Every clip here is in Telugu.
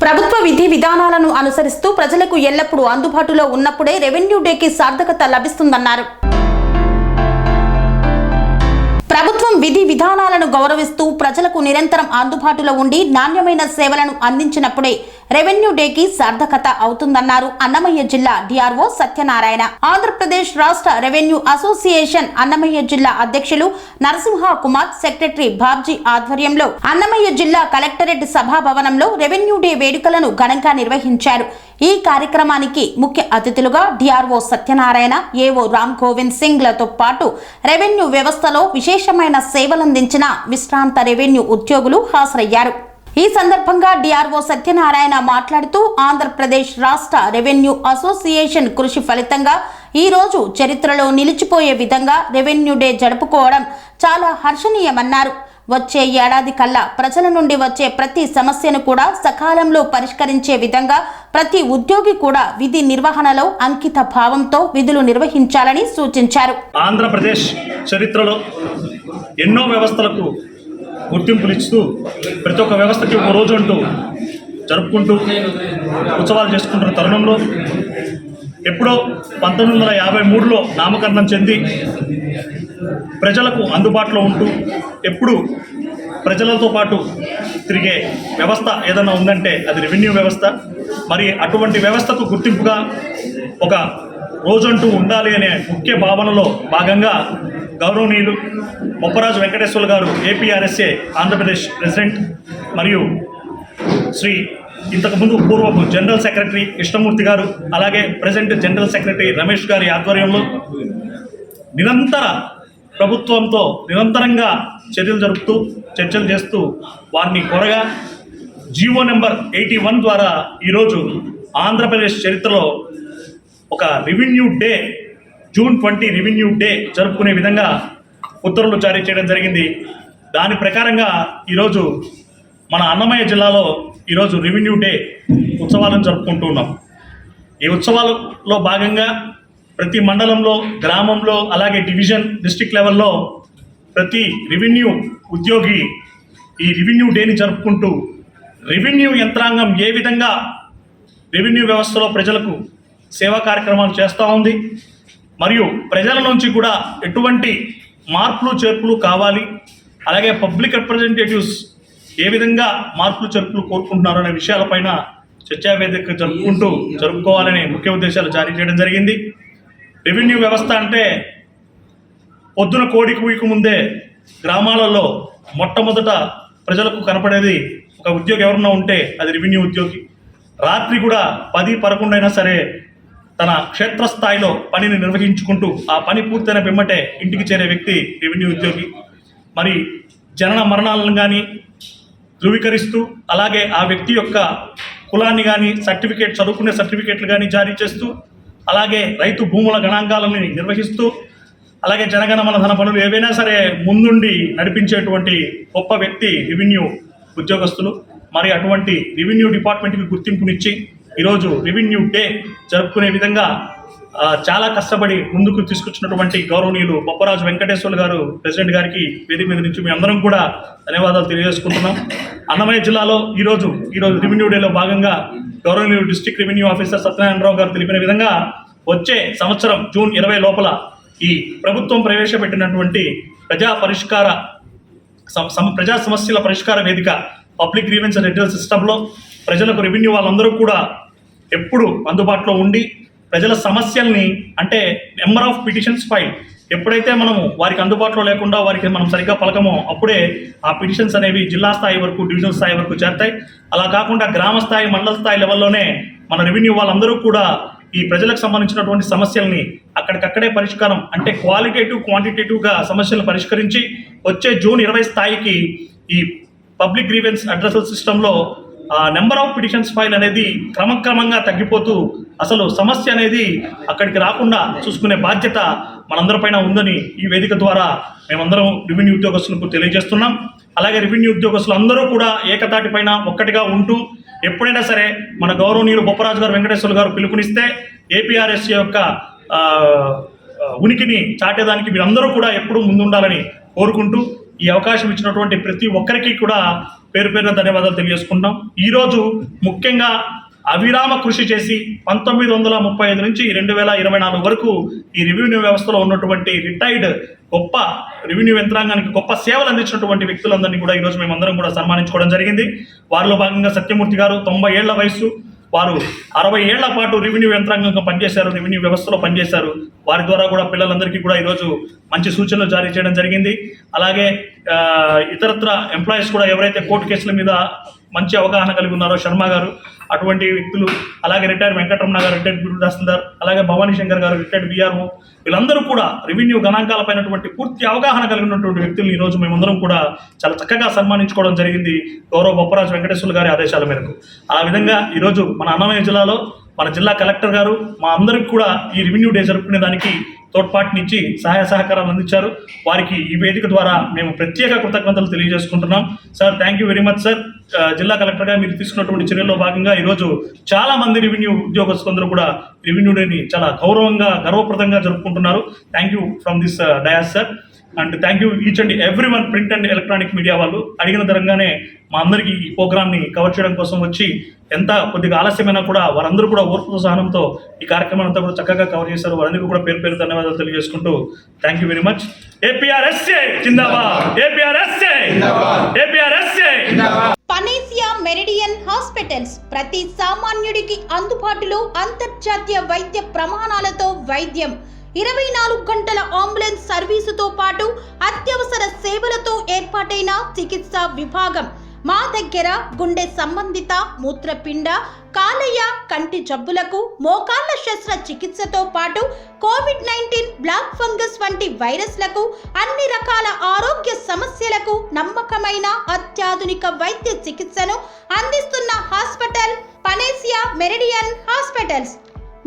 ప్రభుత్వ విధి విధానాలను అనుసరిస్తూ ప్రజలకు ఎల్లప్పుడూ అందుబాటులో ఉన్నప్పుడే రెవెన్యూ డేకి సార్థకత లభిస్తుందన్నారు. ప్రభుత్వం విధి విధానాలను గౌరవిస్తూ ప్రజలకు నిరంతరం అందుబాటులో ఉండి నాణ్యమైన సేవలను అందించినప్పుడే రెవెన్యూ డేకి సార్థకత అవుతుందన్నారు అన్నమయ్య జిల్లా డిఆర్ఓ సత్యనారాయణ. ఆంధ్రప్రదేశ్ రాష్ట్ర రెవెన్యూ అసోసియేషన్ అన్నమయ్య జిల్లా అధ్యక్షులు నరసింహ కుమార్, సెక్రటరీ బాబ్జీ ఆధ్వర్యంలో అన్నమయ్య జిల్లా కలెక్టరేట్ సభాభవనంలో రెవెన్యూ డే వేడుకలను ఘనంగా నిర్వహించారు. ఈ కార్యక్రమానికి ముఖ్య అతిథులుగా డిఆర్ఓ సత్యనారాయణ, ఏఓ రామ్ గోవింద్ సింగ్ లతో పాటు రెవెన్యూ వ్యవస్థలో విశేషమైన సేవలందించిన విశ్రాంత రెవెన్యూ ఉద్యోగులు హాజరయ్యారు. ఈ సందర్భంగా డిఆర్ఓ సత్యనారాయణ మాట్లాడుతూ ఆంధ్రప్రదేశ్ రాష్ట్ర రెవెన్యూ అసోసియేషన్ కృషి ఫలితంగా ఈ రోజు చరిత్రలో నిలిచిపోయే విధంగా రెవెన్యూ డే జరుపుకోవడం చాలా హర్షణీయమన్నారు. వచ్చే ఏడాది కల్లా ప్రజల నుండి వచ్చే ప్రతి సమస్యను కూడా సకాలంలో పరిష్కరించే విధంగా ప్రతి ఉద్యోగి కూడా విధి నిర్వహణలో అంకిత భావంతో విధులు నిర్వహించాలని సూచించారు. ఆంధ్రప్రదేశ్ చరిత్రలో ఎన్నో వ్యవస్థలకు గుర్తింపునిస్తూ ప్రతి ఒక్క వ్యవస్థకి ఒక రోజు అంటూ జరుపుకుంటూ ఉత్సవాలు చేసుకుంటున్న తరుణంలో ఎప్పుడో 1953లో నామకరణం చెంది ప్రజలకు అందుబాటులో ఉంటూ ఎప్పుడు ప్రజలతో పాటు తిరిగే వ్యవస్థ ఏదైనా ఉందంటే అది రెవెన్యూ వ్యవస్థ. మరి అటువంటి వ్యవస్థకు గుర్తింపుగా ఒక రోజంటూ ఉండాలి అనే ముఖ్య భావనలో భాగంగా గౌరవనీయులు బొప్పరాజు వెంకటేశ్వర్లు గారు, ఏపీఆర్ఎస్ఏ ఆంధ్రప్రదేశ్ ప్రెసిడెంట్, మరియు శ్రీ ఇంతకుముందు పూర్వపు జనరల్ సెక్రటరీ కృష్ణమూర్తి గారు, అలాగే ప్రెసిడెంట్ జనరల్ సెక్రటరీ రమేష్ గారి ఆధ్వర్యంలో నిరంతర ప్రభుత్వంతో నిరంతరంగా చర్చలు చేస్తూ వారిని కొరగా జీవో నెంబర్ 81 ద్వారా ఈరోజు ఆంధ్రప్రదేశ్ చరిత్రలో ఒక revenue day, June 20 revenue day జరుపుకునే విధంగా ఉత్తర్వులు జారీ చేయడం జరిగింది. దాని ప్రకారంగా ఈరోజు మన అన్నమయ్య జిల్లాలో ఈరోజు రెవెన్యూ డే ఉత్సవాలను జరుపుకుంటూ ఉన్నాం. ఈ ఉత్సవాలలో భాగంగా ప్రతి మండలంలో, గ్రామంలో, అలాగే డివిజన్, డిస్ట్రిక్ట్ లెవెల్లో ప్రతి రెవెన్యూ ఉద్యోగి ఈ రెవెన్యూ డేని జరుపుకుంటూ రెవెన్యూ యంత్రాంగం ఏ విధంగా రెవెన్యూ వ్యవస్థలో ప్రజలకు సేవా కార్యక్రమాలు చేస్తూ ఉంది, మరియు ప్రజల నుంచి కూడా ఎటువంటి మార్పులు చేర్పులు కావాలి, అలాగే పబ్లిక్ రిప్రజెంటేటివ్స్ ఏ విధంగా మార్పులు చేర్పులు కోరుకుంటున్నారు అనే విషయాలపైన చర్చా వేదిక జరుపుకోవాలనే ముఖ్య ఉద్దేశాలు జారీ చేయడం జరిగింది. రెవెన్యూ వ్యవస్థ అంటే పొద్దున కోడి కూయకు ముందే గ్రామాలలో మొట్టమొదట ప్రజలకు కనపడేది ఒక ఉద్యోగి ఎవరన్నా ఉంటే అది రెవెన్యూ ఉద్యోగి. రాత్రి కూడా 10-11 అయినా సరే తన క్షేత్రస్థాయిలో పనిని నిర్వహించుకుంటూ ఆ పని పూర్తయిన పిమ్మటే ఇంటికి చేరే వ్యక్తి రెవెన్యూ ఉద్యోగి. మరి జనన మరణాలను కానీ ధృవీకరిస్తూ, అలాగే ఆ వ్యక్తి యొక్క కులాన్ని కానీ చదువుకునే సర్టిఫికేట్లు కానీ జారీ చేస్తూ, అలాగే రైతు భూముల గణాంకాలను నిర్వహిస్తూ, అలాగే జనగణమన ధన పనులు ఏవైనా సరే ముందుండి నడిపించేటువంటి గొప్ప వ్యక్తి రెవెన్యూ ఉద్యోగస్తులు. మరి అటువంటి రెవెన్యూ డిపార్ట్మెంట్కి గుర్తింపునిచ్చి ఈరోజు రెవెన్యూ డే జరుపుకునే విధంగా చాలా కష్టపడి ముందుకు తీసుకొచ్చినటువంటి గౌరవనీయులు బొప్పరాజు వెంకటేశ్వర్లు గారు, ప్రెసిడెంట్ గారికి వేదిక మీద నుంచి మీ అందరం కూడా ధన్యవాదాలు తెలియజేసుకుంటున్నాం. అన్నమయ్య జిల్లాలో ఈరోజు రెవెన్యూ డేలో భాగంగా గౌరవనీయులు డిస్ట్రిక్ట్ రెవెన్యూ ఆఫీసర్ సత్యనారాయణరావు గారు తెలిపిన విధంగా వచ్చే సంవత్సరం జూన్ 20 లోపల ఈ ప్రభుత్వం ప్రవేశపెట్టినటువంటి ప్రజా సమస్యల పరిష్కార వేదిక పబ్లిక్ గ్రీవెన్స్ అండ్ రెడ్యూరల్ సిస్టంలో ప్రజలకు రెవెన్యూ వాళ్ళందరూ కూడా ఎప్పుడు అందుబాటులో ఉండి ప్రజల సమస్యల్ని, అంటే నెంబర్ ఆఫ్ పిటిషన్స్ ఫైల్ ఎప్పుడైతే మనము వారికి అందుబాటులో లేకుండా వారికి మనం సరిగ్గా పలకమో అప్పుడే ఆ పిటిషన్స్ అనేవి జిల్లా స్థాయి వరకు, డివిజనల్ స్థాయి వరకు చేరుతాయి. అలా కాకుండా గ్రామ స్థాయి, మండల స్థాయి లెవెల్లోనే మన రెవెన్యూ వాళ్ళందరూ కూడా ఈ ప్రజలకు సంబంధించినటువంటి సమస్యల్ని అక్కడికక్కడే పరిష్కారం, అంటే క్వాలిటేటివ్ క్వాంటిటేటివ్గా సమస్యలను పరిష్కరించి వచ్చే జూన్ 20 స్థాయికి ఈ పబ్లిక్ గ్రీవెన్స్ అడ్రసల్ సిస్టంలో నెంబర్ ఆఫ్ పిటిషన్స్ ఫైల్ అనేది క్రమక్రమంగా తగ్గిపోతూ అసలు సమస్య అనేది అక్కడికి రాకుండా చూసుకునే బాధ్యత మనందరిపైన ఉందని ఈ వేదిక ద్వారా మేమందరం రెవెన్యూ ఉద్యోగస్తులకు తెలియజేస్తున్నాం. అలాగే రెవెన్యూ ఉద్యోగస్తులు అందరూ కూడా ఏకతాటిపైన ఒక్కటిగా ఉంటూ ఎప్పుడైనా సరే మన గౌరవనీయులు బొప్పరాజు గారు, వెంకటేశ్వర్లు గారు పిలుపునిస్తే ఏపీఆర్ఎస్ఏ యొక్క ఉనికిని చాటేదానికి మీరందరూ కూడా ఎప్పుడూ ముందుండాలని కోరుకుంటూ ఈ అవకాశం ఇచ్చినటువంటి ప్రతి ఒక్కరికి కూడా పేరు పేరున ధన్యవాదాలు తెలియజేసుకుంటాం. ఈరోజు ముఖ్యంగా అవిరామ కృషి చేసి 1935 నుంచి 2024 వరకు ఈ రెవెన్యూ వ్యవస్థలో ఉన్నటువంటి రిటైర్డ్ గొప్ప రెవెన్యూ యంత్రాంగానికి గొప్ప సేవలు అందించినటువంటి వ్యక్తులందరినీ కూడా ఈరోజు మేమందరం కూడా సన్మానించుకోవడం జరిగింది. వారిలో భాగంగా సత్యమూర్తి గారు 90 ఏళ్ల వయసు, వారు 60 ఏళ్ల పాటు రెవెన్యూ యంత్రాంగంగా పనిచేశారు, రెవెన్యూ వ్యవస్థలో పనిచేశారు. వారి ద్వారా కూడా పిల్లలందరికీ కూడా ఈరోజు మంచి సూచనలు జారీ చేయడం జరిగింది. అలాగే ఇతరత్ర ఎంప్లాయీస్ కూడా ఎవరైతే కోర్టు కేసుల మీద మంచి అవగాహన కలిగి ఉన్నారో శర్మ గారు, అటువంటి వ్యక్తులు, అలాగే రిటైర్డ్ వెంకటరమణ గారు, రిటైర్డ్ బిల్లు తహసీల్దార్, అలాగే భవానీ శంకర్ గారు, రిటైర్డ్ విఆర్ఓ, వీళ్ళందరూ కూడా రెవెన్యూ గణాంకాలపైనటువంటి పూర్తి అవగాహన కలిగినటువంటి వ్యక్తులు ఈరోజు మేమందరం కూడా చాలా చక్కగా సన్మానించుకోవడం జరిగింది గౌరవ బొప్పరాజు వెంకటేశ్వర్లు గారి ఆదేశాల మేరకు. ఆ విధంగా ఈరోజు మన అన్నమయ్య జిల్లాలో మన జిల్లా కలెక్టర్ గారు మా అందరికి కూడా ఈ రెవెన్యూ డే జరుపుకునే దానికి తోడ్పాటునిచ్చి సహాయ సహకారాలు అందించారు. వారికి ఈ వేదిక ద్వారా మేము ప్రత్యేక కృతజ్ఞతలు తెలియజేసుకుంటున్నాం. Sir, thank you very much sir. జిల్లా కలెక్టర్గా మీరు తీసుకున్నటువంటి చర్యల్లో భాగంగా ఈరోజు చాలా మంది రెవెన్యూ ఉద్యోగస్తులందరూ కూడా రెవెన్యూ డేని చాలా గర్వప్రదంగా జరుపుకుంటున్నారు. Thank you from this dais sir. And thank you each and every one print and electronic media వాళ్ళు అడిగిన తరంగానే మా అందరికీ ఈ ప్రోగ్రామ్ని కవర్ చేయడం కోసం వచ్చి ఎంత కొద్దిగా ఆలస్యమైనా కూడా వారందరూ కూడా ఓర్పు సహనంతో ఈ కార్యక్రమాన్ని అంతా కూడా చక్కగా కవర్ చేశారు. వారందరికీ కూడా పేరు పేరు ధన్యవాదాలు తెలియజేసుకుంటూ thank you very much. APRSA Zindabad, APRSA, APRSA. Panacea Meridian hospitals ప్రతి సామాన్యుడికి అందుబాటులో అంతర్జాతీయ వైద్య ప్రమాణాలతో వైద్యం, 24 గంటల అంబులెన్స్ సర్వీసుతో పాటు అత్యవసర సేవలతో ఏర్పాటైన చికిత్సా విభాగం. మా దగ్గర గుండె సంబంధిత, మూత్రపిండ, కాలేయ, కంటి జబ్బులకు, మోకాళ్ల శస్త్రచికిత్సతో పాటు కోవిడ్-19, బ్లాక్ ఫంగస్ వంటి వైరస్లకు, అన్ని రకాల ఆరోగ్య సమస్యలకు నమ్మకమైన అత్యాధునిక వైద్య చికిత్సను అందిస్తున్న హాస్పిటల్ పనేసియా మెరిడియన్ హాస్పిటల్స్.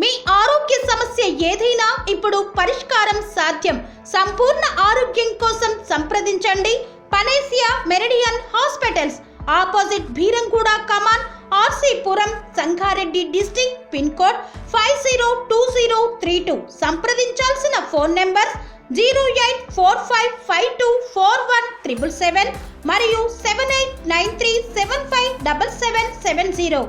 మీ ఆరోగ్య సమస్య ఏదైనా ఇప్పుడు పరిష్కారం సాధ్యం. సంపూర్ణ ఆరోగ్యం కోసం సంప్రదించండి Panacea Meridian hospitals, opposite Bheeramguda Kaman, RC Puram, Sangareddy district, pin code 502032. సంప్రదించాల్సిన ఫోన్ నెంబర్ 0845524177 మరియు 7893757770.